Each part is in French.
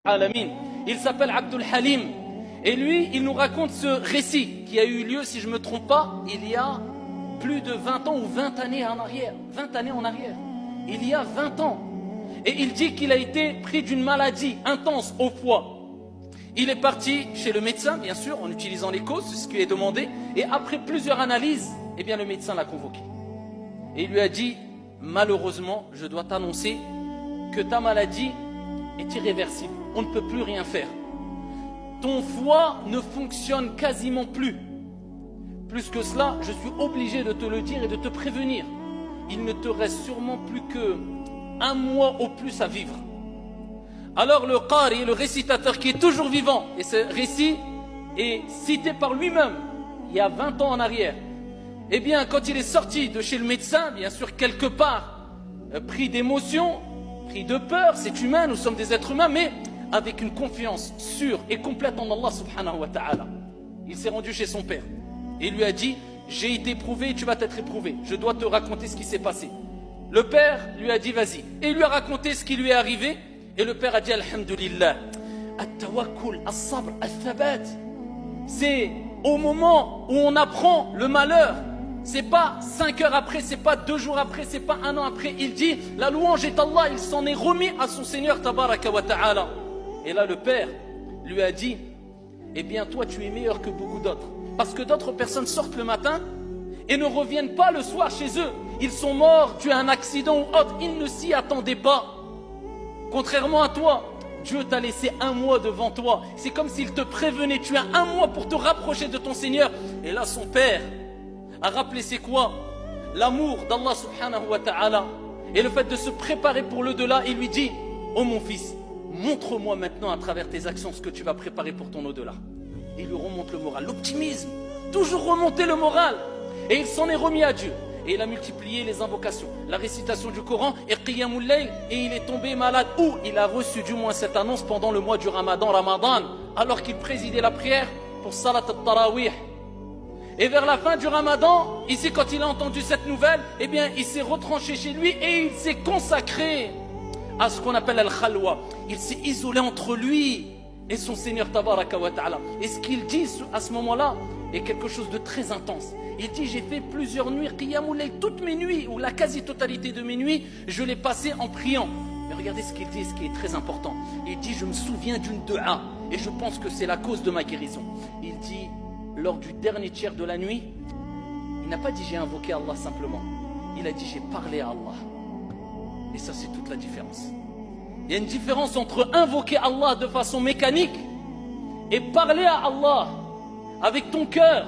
Alamin. Il s'appelle Abdul Halim. Et lui, il nous raconte ce récit qui a eu lieu, si je ne me trompe pas, il y a plus de 20 ans ou 20 années en arrière. 20 années en arrière. Il y a 20 ans. Et il dit qu'il a été pris d'une maladie intense au foie. Il est parti chez le médecin, bien sûr, en utilisant les causes, c'est ce qui est demandé. Et après plusieurs analyses, eh bien, le médecin l'a convoqué. Et il lui a dit, malheureusement, je dois t'annoncer que ta maladie est irréversible. On ne peut plus rien faire. Ton foie ne fonctionne quasiment plus. Plus que cela, je suis obligé de te le dire et de te prévenir. Il ne te reste sûrement plus qu'un mois au plus à vivre. Alors le qari, le récitateur qui est toujours vivant, et ce récit est cité par lui-même il y a 20 ans en arrière, eh bien quand il est sorti de chez le médecin, bien sûr quelque part, pris d'émotion, pris de peur, c'est humain, nous sommes des êtres humains, mais avec une confiance sûre et complète en Allah subhanahu wa ta'ala. Il s'est rendu chez son père et il lui a dit, j'ai été éprouvé et tu vas t'être éprouvé, je dois te raconter ce qui s'est passé. Le père lui a dit vas-y, et il lui a raconté ce qui lui est arrivé, et le père a dit alhamdulillah, at-tawakkul, as-sabr, al-thabat. C'est au moment où on apprend le malheur, c'est pas 5 heures après, c'est pas 2 jours après, c'est pas 1 an après. Il dit, la louange est Allah, il s'en est remis à son Seigneur tabaraka wa ta'ala. Et là le père lui a dit, eh bien toi tu es meilleur que beaucoup d'autres. Parce que d'autres personnes sortent le matin et ne reviennent pas le soir chez eux. Ils sont morts dû à un accident ou autre, ils ne s'y attendaient pas. Contrairement à toi, Dieu t'a laissé 1 mois devant toi. C'est comme s'il te prévenait, tu as 1 mois pour te rapprocher de ton Seigneur. Et là son père a rappelé c'est quoi? L'amour d'Allah subhanahu wa ta'ala et le fait de se préparer pour l'au-delà. Il lui dit, oh mon fils, montre-moi maintenant à travers tes actions ce que tu vas préparer pour ton au-delà. Et il lui remonte le moral, l'optimisme, toujours remonter le moral. Et il s'en est remis à Dieu. Et il a multiplié les invocations, la récitation du Coran et Qiyamul Layl, et il est tombé malade. Ou il a reçu du moins cette annonce pendant le mois du Ramadan, alors qu'il présidait la prière pour Salat al-Tarawih. Et vers la fin du Ramadan, ici quand il a entendu cette nouvelle, eh bien il s'est retranché chez lui et il s'est consacré à ce qu'on appelle al-Khalwa. Il s'est isolé entre lui et son Seigneur tabaraka wa ta'ala. Et ce qu'il dit à ce moment-là est quelque chose de très intense. Il dit, j'ai fait plusieurs nuits, Qiyamul Layl, toutes mes nuits, ou la quasi-totalité de mes nuits, je l'ai passé en priant. Mais regardez ce qu'il dit, ce qui est très important. Il dit, je me souviens d'une dua, et je pense que c'est la cause de ma guérison. Il dit, lors du dernier tiers de la nuit, il n'a pas dit j'ai invoqué Allah simplement. Il a dit j'ai parlé à Allah. Et ça c'est toute la différence. Il y a une différence entre invoquer Allah de façon mécanique et parler à Allah avec ton cœur.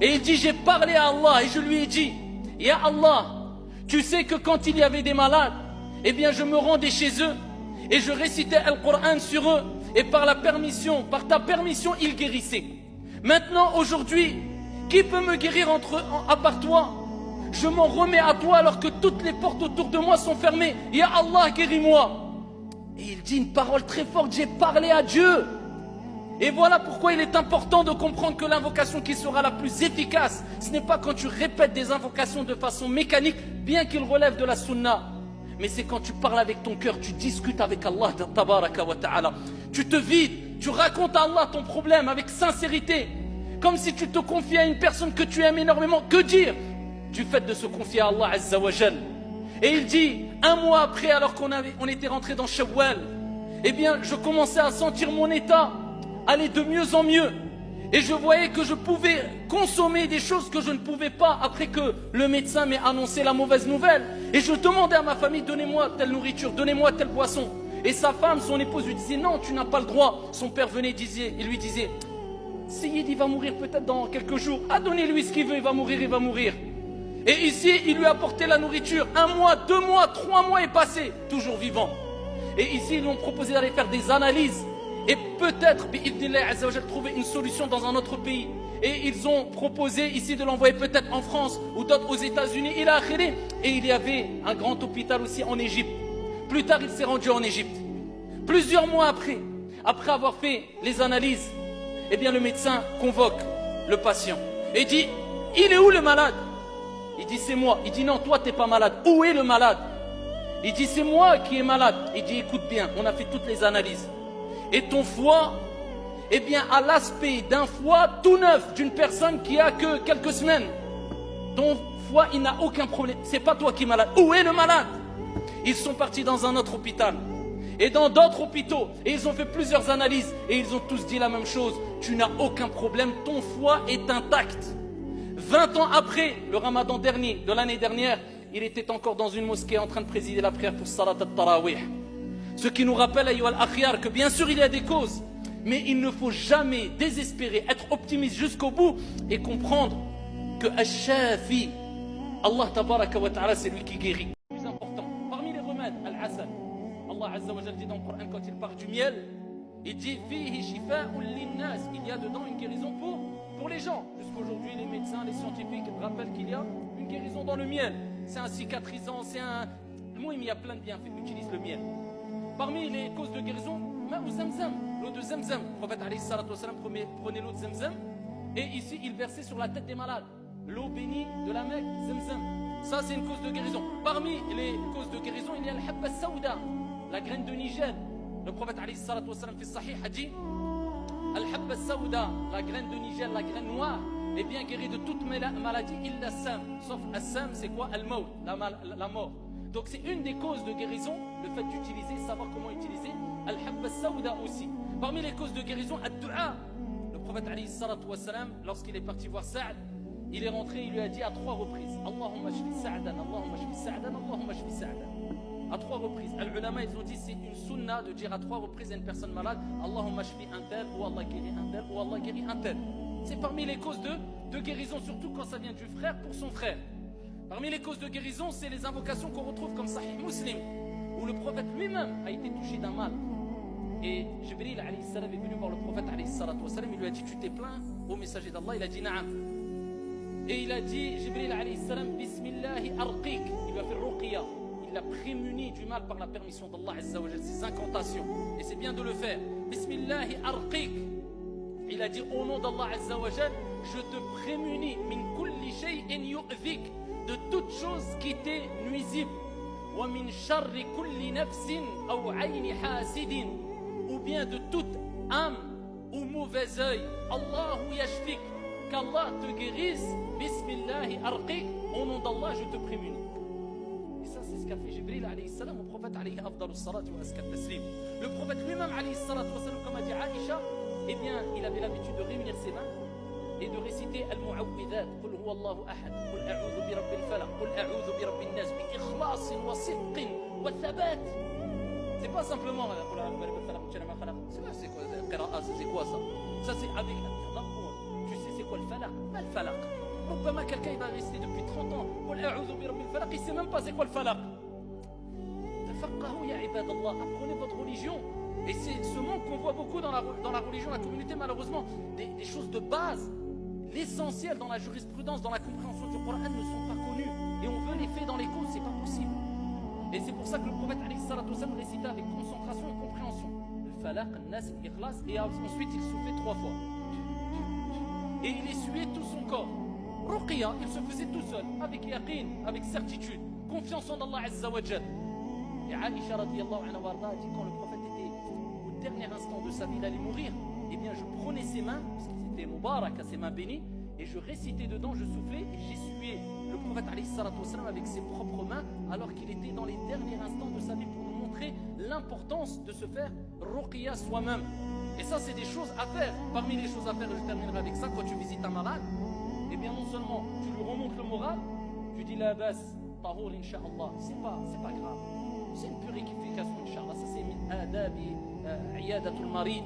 Et il dit j'ai parlé à Allah et je lui ai dit, ya Allah, tu sais que quand il y avait des malades, eh bien je me rendais chez eux et je récitais le Coran sur eux et par ta permission ils guérissaient. Maintenant, aujourd'hui, qui peut me guérir à part toi? Je m'en remets à toi alors que toutes les portes autour de moi sont fermées. Ya Allah, guéris-moi. Et il dit une parole très forte, j'ai parlé à Dieu. Et voilà pourquoi il est important de comprendre que l'invocation qui sera la plus efficace, ce n'est pas quand tu répètes des invocations de façon mécanique, bien qu'ils relèvent de la sunna. Mais c'est quand tu parles avec ton cœur, tu discutes avec Allah, tabaraka wa ta'ala. Tu te vides, tu racontes à Allah ton problème avec sincérité. Comme si tu te confiais à une personne que tu aimes énormément. Que dire du fait de se confier à Allah Azza wa Jal? Et il dit, 1 mois après, alors qu'on était rentré dans Shawwal, eh bien, je commençais à sentir mon état aller de mieux en mieux. Et je voyais que je pouvais consommer des choses que je ne pouvais pas après que le médecin m'ait annoncé la mauvaise nouvelle. Et je demandais à ma famille, donnez-moi telle nourriture, donnez-moi telle boisson. Et sa femme, son épouse lui disait, non, tu n'as pas le droit. Son père venait et lui disait, Sayyid, il va mourir peut-être dans quelques jours. Ah, donnez-lui ce qu'il veut, il va mourir, il va mourir. Et ici, il lui a apporté la nourriture. 1 mois, 2 mois, 3 mois est passé, toujours vivant. Et ici, ils lui ont proposé d'aller faire des analyses. Et peut-être, trouver une solution dans un autre pays. Et ils ont proposé ici de l'envoyer peut-être en France ou d'autres aux États-Unis. Et il y avait un grand hôpital aussi en Égypte. Plus tard, il s'est rendu en Égypte. Plusieurs mois après avoir fait les analyses, eh bien le médecin convoque le patient et dit, il est où le malade? Il dit, c'est moi. Il dit, non, toi t'es pas malade. Où est le malade? Il dit, c'est moi qui est malade. Il dit, écoute bien, on a fait toutes les analyses. Et ton foie, eh bien, a l'aspect d'un foie tout neuf, d'une personne qui a que quelques semaines. Ton foie, il n'a aucun problème. C'est pas toi qui es malade. Où est le malade? Ils sont partis dans un autre hôpital et dans d'autres hôpitaux et ils ont fait plusieurs analyses et ils ont tous dit la même chose. Tu n'as aucun problème, ton foie est intact. 20 ans après le ramadan dernier, de l'année dernière, il était encore dans une mosquée en train de présider la prière pour Salat al-Tarawih. Ce qui nous rappelle, ayyuha al-akhyar, que bien sûr il y a des causes, mais il ne faut jamais désespérer, être optimiste jusqu'au bout et comprendre que Ash-Shafi, Allah tabaraka wa ta'ala, c'est lui qui guérit. Plus important, parmi les remèdes, Al-Asal, Allah Azza wa Jalla dit dans le Coran, quand il parle du miel, il dit Fihi shifa'un lin-nas, il y a dedans une guérison pour les gens. Jusqu'aujourd'hui, les médecins, les scientifiques rappellent qu'il y a une guérison dans le miel. C'est un cicatrisant, c'est un... Moi, il y a plein de bienfaits, utilise le miel. Parmi les causes de guérison, Ma'u Zamzam, l'eau de Zamzam. Le prophète alayhi salatu wassalam prenait l'eau de Zamzam et ici il versait sur la tête des malades. L'eau bénie de la Mecque, Zamzam. Ça c'est une cause de guérison. Parmi les causes de guérison, il y a le habba saouda, la graine de Niger. Le prophète alayhi salatu wassalam fi sahih a dit Al-habba saouda, la graine de Niger, la graine noire, est bien guérie de toute maladie, illa Assam. Sauf Assam, c'est quoi? Al-maut, la mort. Donc c'est une des causes de guérison, le fait d'utiliser, savoir comment utiliser Al-habba saouda aussi. Parmi les causes de guérison, Ad-du'a. Le prophète alayhi salatu wassalam, lorsqu'il est parti voir Sa'd, il est rentré, il lui a dit à 3 reprises Allahumma shfi Sa'dan, Allahumma shfi Sa'dan, Allahumma shfi Sa'dan. À 3 reprises. Al-ulama, ils ont dit c'est une sunna de dire à 3 reprises à une personne malade Allahumma shfi un tel, ou Allah guérit un tel, ou Allah guérit un tel. C'est parmi les causes de guérison, surtout quand ça vient du frère pour son frère. Parmi les causes de guérison, c'est les invocations qu'on retrouve comme Sahih Muslim, où le prophète lui-même a été touché d'un mal. Et Jibril alayhi salam est venu voir le prophète alayhi salatu wassalam, il lui a dit tu t'es plaint au messager d'Allah, il a dit na'am. Et il a dit Jibril alayhi salam Bismillahi arqiq, il lui a fait ruqya, il l'a prémuni du mal par la permission d'Allah azza wa jalla, ses incantations. Et c'est bien de le faire. Bismillahi arqiq. Il a dit au nom d'Allah azza wa jalla, je te prémunis min kulli shay'in yu'dhik, de toute chose qui t'est nuisible. Wa min sharri kulli nafsin aw 'ayni hasidin, ou bien de toute âme ou mauvais œil. Allahu yashfik, qu'Allah te guérisse. Bismillahi arqiq, au nom d'Allah je te prémunis. Et ça c'est ce qu'a fait Jibril alayhi salam au prophète alayhi afdalus salati wa askat taslim. Le prophète lui-même alayhi salatu wa salam, comme a dit Aïcha, eh bien il avait l'habitude de réunir ses mains et de réciter al-mu'awwidhat, qul huwa Allahu ahad, qul a'udhu bi rabbil falaq, qul a'udhu bi rabbin nas, bi ikhlas wa sidq wa thabat. C'est pas simplement c'est quoi qira'a, c'est quoi ça? Ça c'est avec tu sais c'est quoi le falaq? Pas le falaq. ربما quelqu'un il va rester depuis 30 ans, قل a'udhu bi rabbil falaq, il sait même pas c'est quoi le falaq. Tafaqahu ya ibadallah, apprenez votre religion. Et c'est ce manque qu'on voit beaucoup dans la religion, la communauté malheureusement, des choses de base. L'essentiel dans la jurisprudence, dans la compréhension du Coran ne sont pas connus. Et on veut les faire dans les causes, c'est pas possible. Et c'est pour ça que le prophète alayhi salatu wassalam récitait avec concentration et compréhension. Le falaq, le nas, l'ikhlas, et ensuite il soufflait 3 fois. Et il essuyait tout son corps. Ruqya, il se faisait tout seul, avec yaqin, avec certitude, confiance en Allah azza wa jalla. Et Aïcha radiyallahu anha warda dit quand le prophète était au dernier instant de sa vie, il allait mourir, eh bien je prenais ses mains, parce qu'ils étaient mubarak, ses mains bénies, et je récitais dedans, je soufflais et j'essuyais le prophète alayhi salatu wassalam avec ses propres mains alors qu'il était dans les derniers instants de sa vie pour nous montrer l'importance de se faire ruqya soi-même. Et ça c'est des choses à faire. Parmi les choses à faire, je terminerai avec ça, quand tu visites un malade, eh bien non seulement tu lui remontes le moral, tu dis la bas, tahour insha'Allah, c'est pas grave. C'est une purification insha'Allah, ça c'est min adabi iyadatul marid,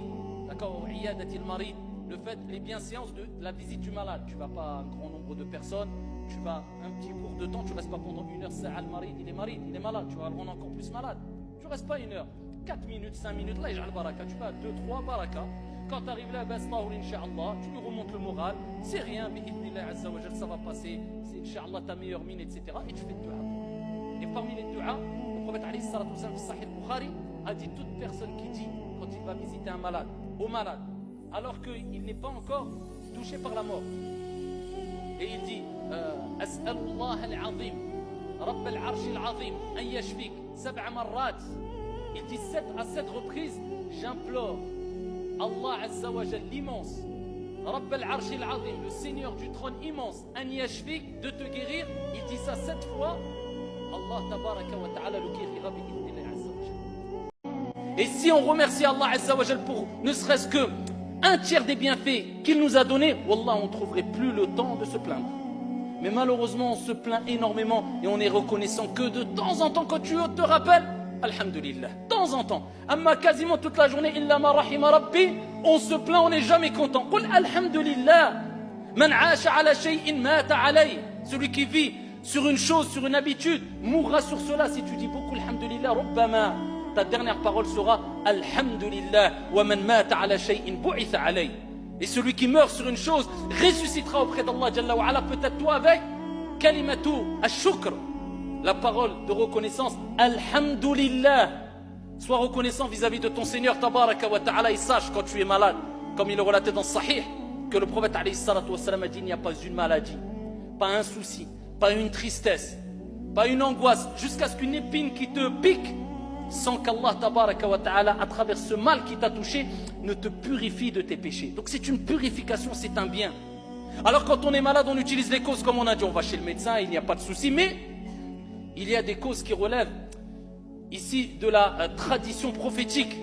d'accord, iyadatil marid. Le fait, les bienséances de la visite du malade. Tu vas pas un grand nombre de personnes, tu vas un petit cours de temps, tu restes pas pendant 1 heure, c'est al-marid, il est malade, tu vas le rendre encore plus malade. Tu restes pas 1 heure, 4 minutes, 5 minutes, là il y a le baraka, tu vas 2, 3 baraka. Quand tu arrives là, incha'Allah, tu lui remontes le moral, c'est rien, bi'idhnillah azza wa jal, ça va passer, c'est incha'Allah ta meilleure mine, etc. Et tu fais le dua. Et parmi les duas, le prophète alayhi salatu wa sallam, Sahih Bukhari, a dit toute personne qui dit, quand il va visiter un malade, au malade, alors qu'il n'est pas encore touché par la mort. Et il dit As'alullah al-azim, Rabb al-arsh al-azim, an yashfik, 7 marrat. Il dit 7 à 7 reprises, j'implore Allah Azza wa Jal, l'immense, Rabb al-Arsh al-Azim, le Seigneur du trône immense, an yashfik, de te guérir, il dit ça 7 fois, Allah tabaraka wa ta'ala le guérira bi'idhnillah Azza wa Jal. Et si on remercie Allah Azza wa Jal pour ne serait-ce que un tiers des bienfaits qu'il nous a donnés, wallah, on ne trouverait plus le temps de se plaindre. Mais malheureusement, on se plaint énormément et on est reconnaissant que de temps en temps, quand tu te rappelles, alhamdulillah, de temps en temps, amma quasiment toute la journée, illa ma rahima rabbi, on se plaint, on n'est jamais content. Qul alhamdulillah, man aasha ala shay'in mata alay. Celui qui vit sur une chose, sur une habitude, mourra sur cela. Si tu dis beaucoup alhamdulillah, rubbama, ta dernière parole sera alhamdulillah, wa man mata ala shay'in bu'itha alay. Et celui qui meurt sur une chose ressuscitera auprès d'Allah Jalla wa Ala, peut-être toi avec kalimatu ash-shukr, la parole de reconnaissance, alhamdulillah. Sois reconnaissant vis-à-vis de ton Seigneur tabaraka wa ta'ala, et sache quand tu es malade, comme il est relaté dans Sahih, que le prophète alayhi salatu wa salam a dit, il n'y a pas une maladie, pas un souci, pas une tristesse, pas une angoisse, jusqu'à ce qu'une épine qui te pique, sans qu'Allah tabaraka wa ta'ala, à travers ce mal qui t'a touché, ne te purifie de tes péchés. Donc c'est une purification, c'est un bien. Alors quand on est malade, on utilise les causes, comme on a dit, on va chez le médecin, il n'y a pas de souci, mais il y a des causes qui relèvent ici de la tradition prophétique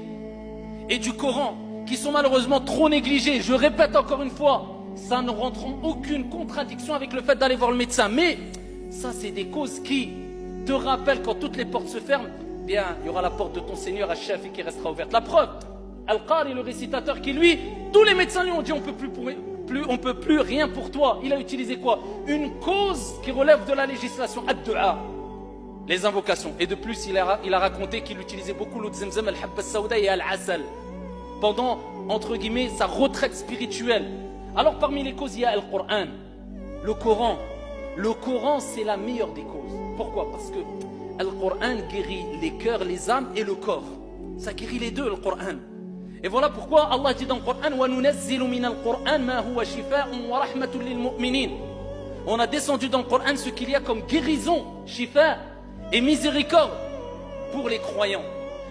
et du Coran, qui sont malheureusement trop négligées. Je répète encore une fois, ça ne rentre en aucune contradiction avec le fait d'aller voir le médecin, mais ça c'est des causes qui te rappellent quand toutes les portes se ferment, bien, il y aura la porte de ton Seigneur Ash-Shafi qui restera ouverte. La preuve, Al-Qari, le récitateur, qui lui, tous les médecins lui ont dit on peut plus rien pour toi. Il a utilisé quoi? Une cause qui relève de la législation, ad-du'a, les invocations. Et de plus, il a raconté qu'il utilisait beaucoup l'eau de Zemzem, al-habba sauda et al-asal pendant, entre guillemets, sa retraite spirituelle. Alors parmi les causes, il y a Al-Qur'an, le Coran. Le Coran, c'est la meilleure des causes. Pourquoi? Parce que Al-Qur'an guérit les cœurs, les âmes et le corps. Ça guérit les deux, le Qur'an. Et voilà pourquoi Allah dit dans le Qur'an وَنُنَزِّلُ مِنَ الْقُرْآنِ مَا هُوَ شِفَاءٌ وَرَحْمَةٌ لِلْمُؤْمِنِينَ. On a descendu dans le Qur'an ce qu'il y a comme guérison, shifa et miséricorde pour les croyants.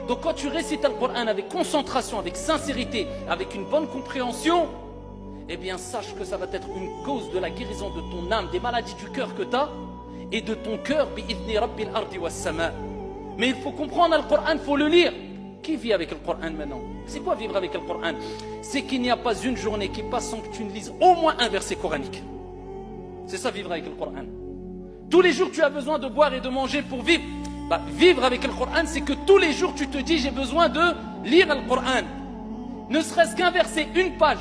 Donc quand tu récites le Qur'an avec concentration, avec sincérité, avec une bonne compréhension, eh bien sache que ça va être une cause de la guérison de ton âme, des maladies du cœur que tu as et de ton cœur, bi'idhni rabbil ardi was sama. Mais il faut comprendre le Qur'an, il faut le lire. Qui vit avec le Qur'an maintenant? C'est quoi vivre avec le Qur'an? C'est qu'il n'y a pas une journée qui passe sans que tu ne lises au moins un verset coranique. C'est ça vivre avec le Qur'an. Tous les jours tu as besoin de boire et de manger pour vivre. Vivre avec le Qur'an, c'est que tous les jours tu te dis j'ai besoin de lire le Qur'an. Ne serait-ce qu'un verset, une page,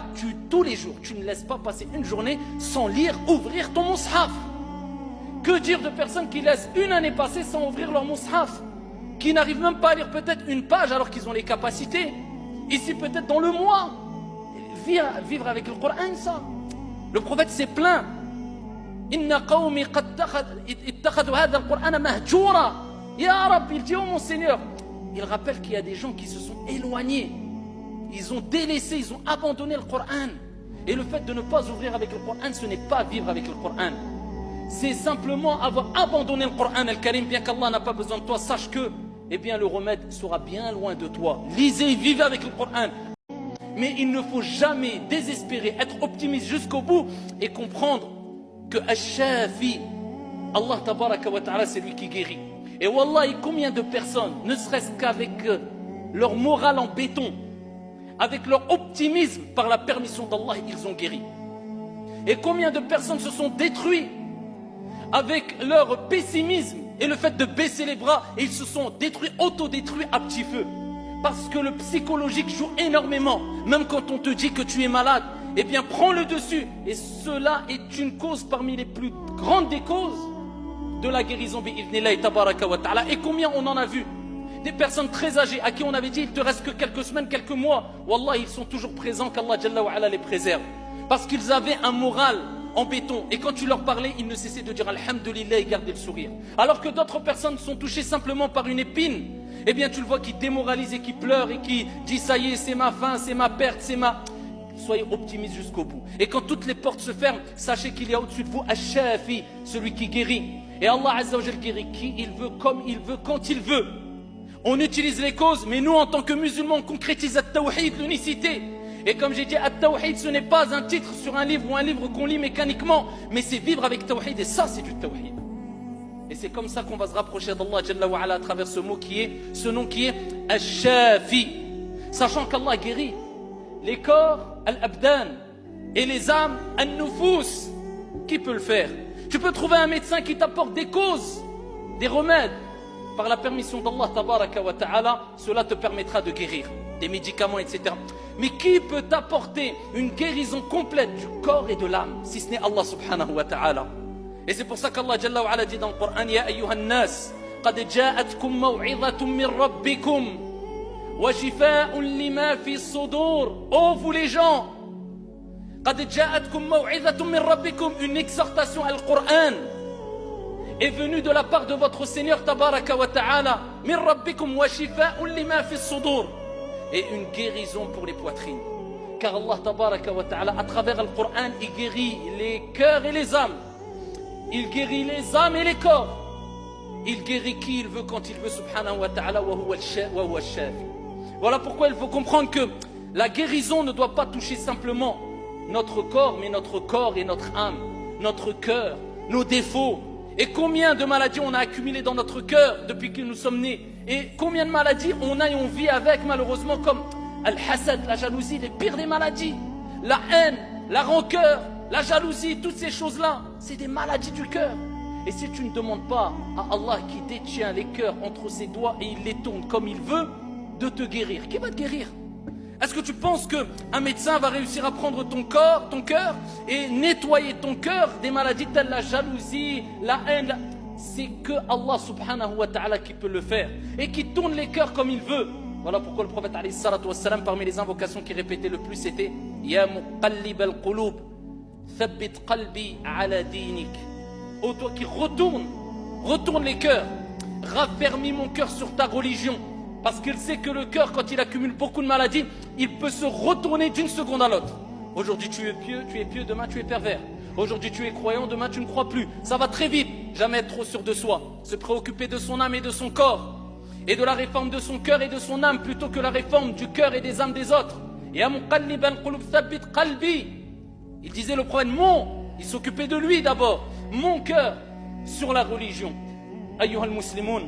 tous les jours, tu ne laisses pas passer une journée sans lire, ouvrir ton mushaf. Que dire de personnes qui laissent une année passer sans ouvrir leur mushaf, qui n'arrivent même pas à lire peut-être une page alors qu'ils ont les capacités. Ici peut-être dans le mois. Vivre avec le Coran, ça. Le prophète s'est plaint. Inna qawmi qad ittakhadhu hadha al-Qur'ana mahjura. Ya Rabbi, il dit oh mon Seigneur. Il rappelle qu'il y a des gens qui se sont éloignés. Ils ont délaissé, ils ont abandonné le Coran. Et le fait de ne pas ouvrir avec le Coran, ce n'est pas vivre avec le Coran. C'est simplement avoir abandonné le Coran al-Karim, bien qu'Allah n'a pas besoin de toi. Sache que, eh bien, le remède sera bien loin de toi. Lisez, vivez avec le Coran. Mais il ne faut jamais désespérer, être optimiste jusqu'au bout et comprendre que Ash-Shafi, Allah tabaraka wa ta'ala, c'est lui qui guérit. Et wallahi, combien de personnes, ne serait-ce qu'avec leur morale en béton, avec leur optimisme, par la permission d'Allah, ils ont guéri. Et combien de personnes se sont détruites avec leur pessimisme et le fait de baisser les bras, et ils se sont détruits, autodétruits à petit feu. Parce que le psychologique joue énormément. Même quand on te dit que tu es malade, eh bien prends le dessus. Et cela est une cause parmi les plus grandes des causes de la guérison bi'idhnillahi tabaraka wa ta'ala. Et combien on en a vu? Des personnes très âgées à qui on avait dit il te reste que quelques semaines, quelques mois. Wallah, ils sont toujours présents, qu'Allah Jalla wa Ala les préserve. Parce qu'ils avaient un moral en béton. Et quand tu leur parlais, ils ne cessaient de dire Alhamdulillah et garder le sourire. Alors que d'autres personnes sont touchées simplement par une épine. Eh bien tu le vois qui démoralise et qui pleure et qui dit ça y est, c'est ma fin, c'est ma perte, c'est ma... Soyez optimistes jusqu'au bout. Et quand toutes les portes se ferment, sachez qu'il y a au-dessus de vous Ash-Shafi, celui qui guérit. Et Allah Azza wa Jal guérit qui il veut, comme il veut, quand il veut. On utilise les causes, mais nous en tant que musulmans, on concrétise at-tawhid, l'unicité. Et comme j'ai dit, At-Tawhid, ce n'est pas un titre sur un livre ou un livre qu'on lit mécaniquement, mais c'est vivre avec Tawhid, et ça c'est du Tawhid. Et c'est comme ça qu'on va se rapprocher d'Allah Jalla wa Ala à travers ce nom qui est Ash-Shafi. Sachant qu'Allah guérit les corps, Al-Abdan, et les âmes, Al-Nufus. Qui peut le faire? Tu peux trouver un médecin qui t'apporte des causes, des remèdes. Par la permission d'Allah Tabaraka wa Ta'ala, cela te permettra de guérir. Des médicaments, etc. Mais qui peut t'apporter une guérison complète du corps et de l'âme, si ce n'est Allah Subhanahu wa Ta'ala? Et c'est pour ça qu'Allah Jalla wa Ala dit dans le Coran, Ya ayyuhan nas, qad ja'atkum maw'izatun min rabbikum, wa shifa'un lima fi sudur. Oh vous les gens, qad ja'atkum maw'izatun min rabbikum, une exhortation al Coran est venue de la part de votre Seigneur Tabaraka wa Ta'ala, min rabbikum wa shifa'un lima fi sudur, et une guérison pour les poitrines. Car Allah Tabaraka wa Ta'ala, à travers le Coran, il guérit les cœurs et les âmes. Il guérit les âmes et les corps. Il guérit qui il veut, quand il veut, subhanahu wa ta'ala, wa huwa al-shafi. Voilà pourquoi il faut comprendre que la guérison ne doit pas toucher simplement notre corps, mais notre corps et notre âme, notre cœur, nos défauts. Et combien de maladies on a accumulées dans notre cœur depuis que nous sommes nés. Et combien de maladies on a et on vit avec, malheureusement, comme al-hasad, la jalousie, les pires des maladies. La haine, la rancœur, la jalousie, toutes ces choses-là, c'est des maladies du cœur. Et si tu ne demandes pas à Allah qui détient les cœurs entre ses doigts et il les tourne comme il veut, de te guérir, qui va te guérir? Est-ce que tu penses qu'un médecin va réussir à prendre ton corps, ton cœur, et nettoyer ton cœur des maladies telles la jalousie, la haine? C'est que Allah subhanahu wa ta'ala qui peut le faire et qui tourne les cœurs comme il veut. Voilà pourquoi le prophète alayhi salatu wassalam, parmi les invocations qu'il répétait le plus, c'était Ya muqallib al-qulub, thabbit qalbi ala dinik. Ô toi qui retourne les cœurs, raffermis mon cœur sur ta religion. Parce qu'il sait que le cœur, quand il accumule beaucoup de maladies, il peut se retourner d'une seconde à l'autre. Aujourd'hui tu es pieux, demain tu es pervers. Aujourd'hui tu es croyant, demain tu ne crois plus. Ça va très vite, jamais être trop sûr de soi. Se préoccuper de son âme et de son corps, et de la réforme de son cœur et de son âme, plutôt que la réforme du cœur et des âmes des autres. Ya muqallib al-qulub thabbit qalbi. Il disait le prophète, il s'occupait de lui d'abord, mon cœur sur la religion. Ayyuha al-muslimun,